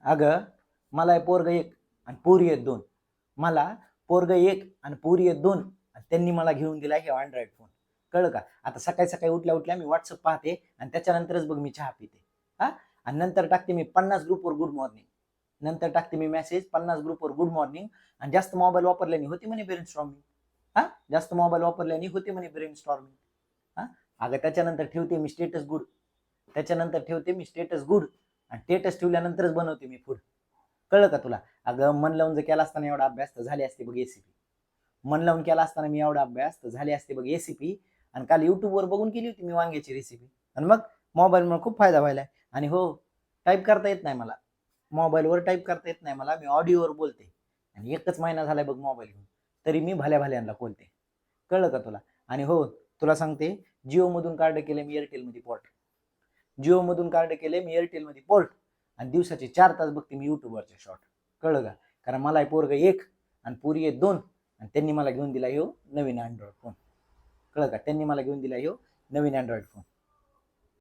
अगं मला आहे पोरग एक आणि पोरी आहेत दोन. मला पोरग एक आणि पोरी आहेत दोन आणि त्यांनी मला घेऊन दिला हे अँड्रॉइड फोन. कळलं का? आता सकाळी सकाळी उठल्या उठल्या मी व्हॉट्सअप पाहते आणि त्याच्यानंतरच बघ मी चहा पिते. हा. आणि नंतर टाकते मी 50 ग्रुपवर गुड मॉर्निंग. नंतर टाकते मी मेसेज 50 ग्रुपवर गुड मॉर्निंग. आणि जास्त मोबाईल वापरल्याने होते म्हणे ब्रेन स्टॉर्मिंग. हा. जास्त मोबाईल वापरल्याने होते म्हणे ब्रेन स्टॉर्मिंग. हा. अगं त्याच्यानंतर ठेवते मी स्टेटस गुड. त्याच्यानंतर ठेवते मी स्टेटस गुड आणि स्टेटस ठेवल्यानंतरच बनवते मी फूड. कळलं का तुला? अगं मन लावून जर केला असताना एवढा अभ्यास तर झाली असते बघ एसीपी. मन लावून केला असताना मी एवढा अभ्यास तर झाली असते बघ एसीपी. आणि काल युट्यूबवर बघून केली होती मी वांग्याची रेसिपी. आणि मग मोबाईलमुळे खूप फायदा व्हायला. आणि हो, टाईप करता येत नाही मला. मोबाईलवर टाईप करता येत नाही मला. मी ऑडिओवर बोलते. आणि एकच महिना झालाय बघ मोबाईल घेऊन, तरी मी भल्या भल्यांना बोलते. कळलं का तुला? आणि हो, तुला सांगते, जिओ मधून कार्ड केले मी एअरटेल मध्ये पोर्ट. जिओ मधून कार्ड केले मी एअरटेल मध्ये पोर्ट. आणि दिवसाचे 4 तास बघते मी युट्यूबवरचे शॉर्ट. कळलं का? कारण मला पोरग एक आणि पुरी आहेत दोन आणि त्यांनी मला घेऊन दिला ह्यो नवीन अँड्रॉइड फोन. कळलं का? त्यांनी मला घेऊन दिला ह्यो नवीन अँड्रॉइड फोन.